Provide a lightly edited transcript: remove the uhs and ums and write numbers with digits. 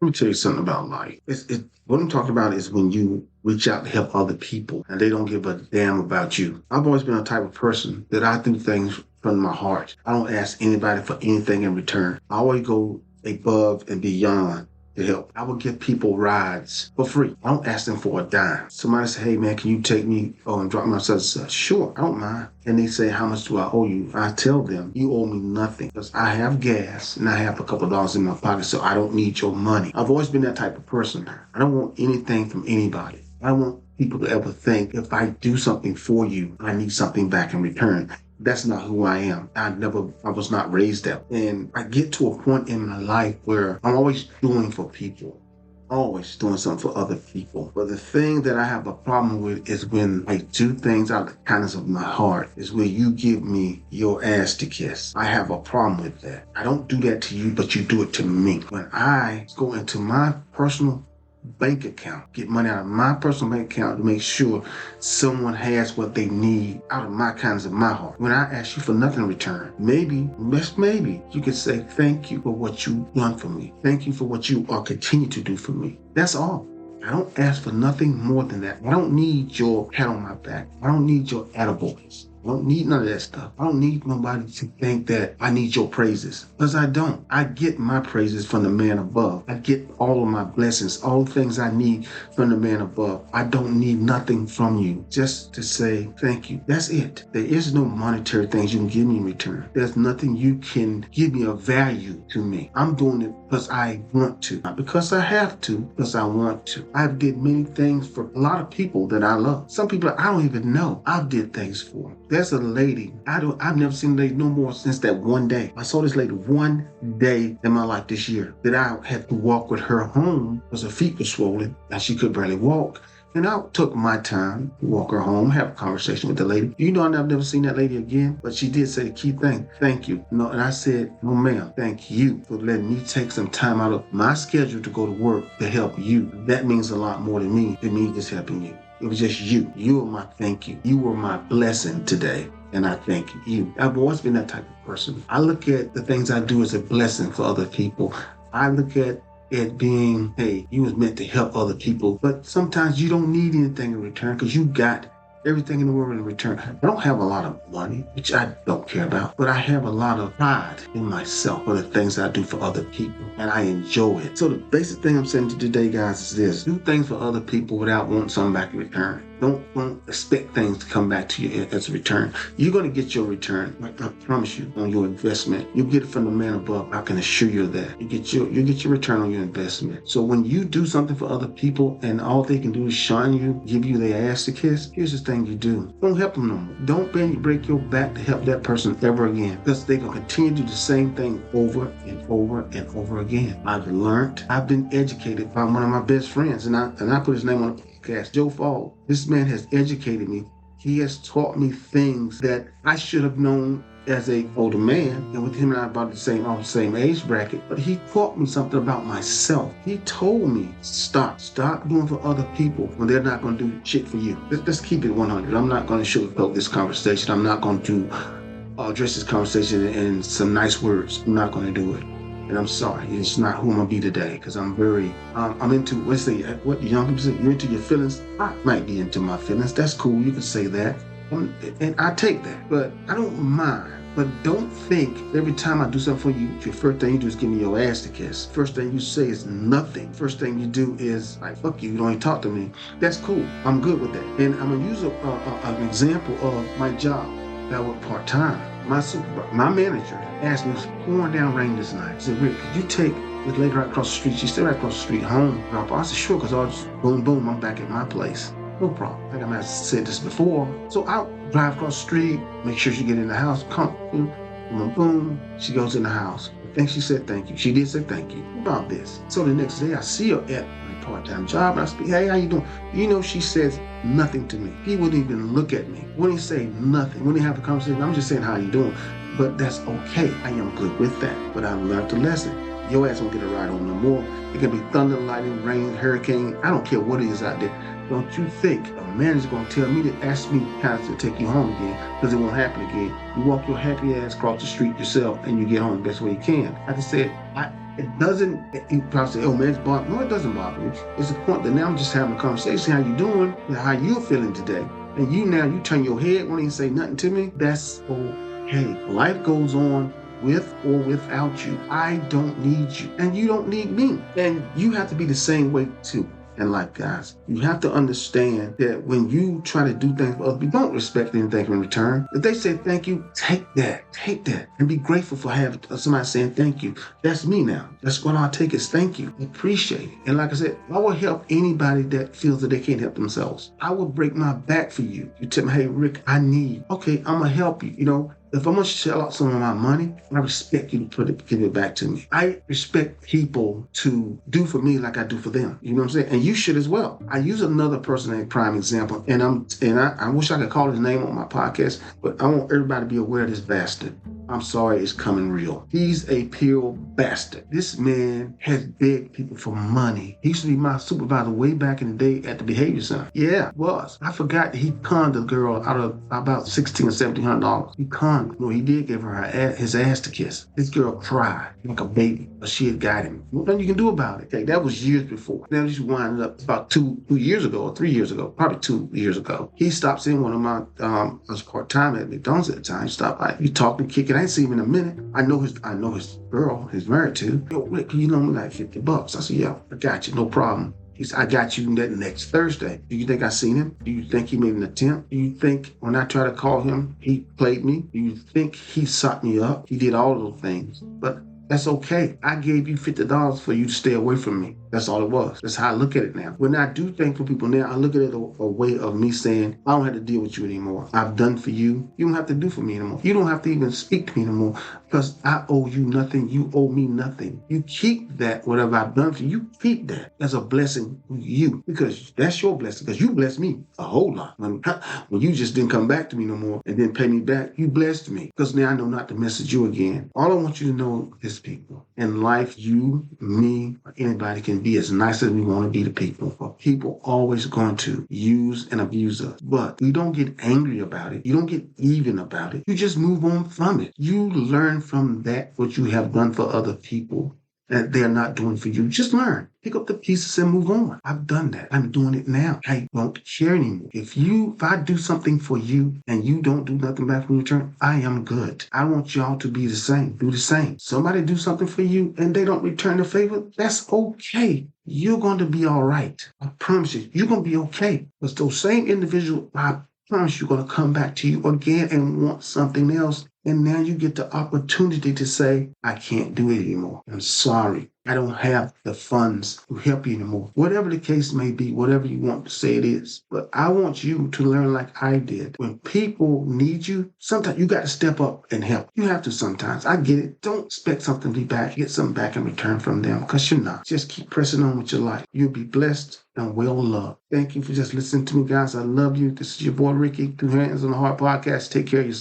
Let me tell you something about life. What I'm talking about is when you reach out to help other people and they don't give a damn about you. I've always been a type of person that I do things from my heart. I don't ask anybody for anything in return. I always go above and beyond to help. I will give people rides for free. I don't ask them for a dime. Somebody say, hey man, can you take me and drop my such? Sure, I don't mind. And they say, how much do I owe you? I tell them, you owe me nothing because I have gas and I have a couple of dollars in my pocket, so I don't need your money. I've always been that type of person. I don't want anything from anybody. I want people to ever think if I do something for you, I need something back in return. That's not who I am. I was not raised that. And I get to a point in my life where I'm always doing for people, always doing something for other people. But the thing that I have a problem with is when I do things out of the kindness of my heart, is where you give me your ass to kiss. I have a problem with that. I don't do that to you, but you do it to me. When I go into my personal bank account, get money out of my personal bank account to make sure someone has what they need out of my kindness of my heart. When I ask you for nothing in return, maybe, just maybe, you could say, thank you for what you've done for me. Thank you for what you are continue to do for me. That's all. I don't ask for nothing more than that. I don't need your pat on my back. I don't need your attaboys. I don't need none of that stuff. I don't need nobody to think that I need your praises, because I don't. I get my praises from the man above. I get all of my blessings, all the things I need from the man above. I don't need nothing from you, just to say thank you. That's it. There is no monetary things you can give me in return. There's nothing you can give me of value to me. I'm doing it because I want to, not because I have to, because I want to. I've did many things for a lot of people that I love. Some people I don't even know I've did things for. There's a lady, I've never seen a lady no more since that one day. I saw this lady one day in my life this year that I had to walk with her home because her feet were swollen and she could barely walk. And I took my time to walk her home, have a conversation with the lady. You know, I've never seen that lady again, but she did say the key thing, thank you. No, and I said, no ma'am, thank you for letting me take some time out of my schedule to go to work to help you. That means a lot more to me than me just helping you. It was just you. You were my thank you. You were my blessing today. And I thank you. I've always been that type of person. I look at the things I do as a blessing for other people. I look at it being, hey, you was meant to help other people. But sometimes you don't need anything in return because you got everything in the world in return. I don't have a lot of money, which I don't care about, but I have a lot of pride in myself for the things I do for other people, and I enjoy it. So the basic thing I'm saying to you today, guys, is this. Do things for other people without wanting something back in return. Don't expect things to come back to you as a return. You're going to get your return, like I promise you, on your investment. You'll get it from the man above. I can assure you of that. You get your return on your investment. So when you do something for other people and all they can do is shun you, give you their ass to kiss, here's the thing you do. Don't help them no more. Don't break your back to help that person ever again, because they're going to continue to do the same thing over and over and over again. I've been educated by one of my best friends, and I put his name on the podcast, Joe Fall. This man has educated me. He has taught me things that I should have known as an older man, and with him and I about the same age bracket, but he taught me something about myself. He told me, stop doing for other people when they're not going to do shit for you. Let's keep it 100. I'm not going to sugarcoat this conversation. I'm not going to address this conversation in some nice words. I'm not going to do it. And I'm sorry, it's not who I'm gonna be today, because I'm into, let's say, what the young people say, you're into your feelings. I might be into my feelings. That's cool, you can say that. And I take that, but I don't mind. But don't think every time I do something for you, your first thing you do is give me your ass to kiss. First thing you say is nothing. First thing you do is like, fuck you, you don't even talk to me. That's cool, I'm good with that. And I'm gonna use an example of my job that I work part-time. My manager asked me, it was pouring down rain this night. He said, Rick, could you take this lady right across the street? She's still right across the street home. I said, sure, because I'll just boom, boom, I'm back at my place. No problem. I think I might have said this before. So I'll drive across the street, make sure she get in the house, come, boom, boom, boom. She goes in the house. I think she said thank you. She did say thank you about this. So the next day I see her at my part-time job, and I speak, hey, how you doing? You know, she says nothing to me. He wouldn't even look at me. Wouldn't say nothing. Wouldn't have a conversation. I'm just saying, how you doing? But that's okay. I am good with that. But I learned the lesson. Your ass won't get a ride home no more. It can be thunder, lightning, rain, hurricane. I don't care what it is out there. Don't you think a man is going to tell me to ask me to take you home again, because it won't happen again. You walk your happy ass across the street yourself and you get home the best way you can. Like I said, It doesn't, you probably say, oh man, it's bothering. No, it doesn't bother me. It's the point that now I'm just having a conversation, how you doing, and how you're feeling today. And you turn your head, won't even say nothing to me. That's okay. Life goes on with or without you. I don't need you, and you don't need me. And you have to be the same way too in life, guys. You have to understand that when you try to do things for other people, don't expect anything in return. If they say thank you, take that, and be grateful for having somebody saying thank you. That's me now. That's what I'll take is thank you. Appreciate it. And like I said, I will help anybody that feels that they can't help themselves. I will break my back for you. You tell me, hey, Rick, I need. Okay, I'm going to help you. You know, if I'm going to shell out some of my money, I respect you to give it back to me. I respect people to do for me like I do for them. You know what I'm saying? And you should as well. I use another person as a prime example, and I wish I could call his name on my podcast, but I want everybody to be aware of this bastard. I'm sorry, it's coming real. He's a pure bastard. This man has begged people for money. He used to be my supervisor way back in the day at the behavior center. Yeah, it was. I forgot that he conned the girl out of about $1,600 or $1,700. He conned. No, he did give her his ass to kiss. This girl cried like a baby, but she had got him. Nothing you can do about it. Okay, that was years before. Now she's winding up about 2 years ago or 3 years ago, probably 2 years ago. He stopped seeing one of my, I was part-time at McDonald's at the time. He stopped by. He talked and kicked it. I ain't seen him in a minute. I know his girl he's married to. Yo, Rick, you know me like $50. I said, yeah, I got you, no problem. He said, I got you that next Thursday. Do you think I seen him? Do you think he made an attempt? Do you think when I tried to call him, he played me? Do you think he sought me up? He did all those things. But that's okay. I gave you $50 for you to stay away from me. That's all it was. That's how I look at it now. When I do things for people now, I look at it a way of me saying, I don't have to deal with you anymore. I've done for you. You don't have to do for me anymore. You don't have to even speak to me anymore because I owe you nothing. You owe me nothing. You keep that, whatever I've done for you, you keep that as a blessing to you because that's your blessing because you blessed me a whole lot. When you just didn't come back to me no more and didn't pay me back, you blessed me because now I know not to message you again. All I want you to know is people. In life, you, me, or anybody can be as nice as we want to be to people. But people always going to use and abuse us. But you don't get angry about it. You don't get even about it. You just move on from it. You learn from that what you have done for other people that they're not doing for you. Just learn. Pick up the pieces and move on. I've done that. I'm doing it now. I don't care anymore. If I do something for you and you don't do nothing back in return, I am good. I want y'all to be the same. Do the same. Somebody do something for you and they don't return the favor, that's okay. You're going to be all right. I promise you, you're going to be okay. Because those same individuals, I promise you're going to come back to you again and want something else. And now you get the opportunity to say, I can't do it anymore. I'm sorry. I don't have the funds to help you anymore. Whatever the case may be, whatever you want to say it is. But I want you to learn like I did. When people need you, sometimes you got to step up and help. You have to sometimes. I get it. Don't expect something to be back. Get something back in return from them because you're not. Just keep pressing on with your life. You'll be blessed and well loved. Thank you for just listening to me, guys. I love you. This is your boy, Ricky. 2 Hands on the Heart podcast. Take care of yourself.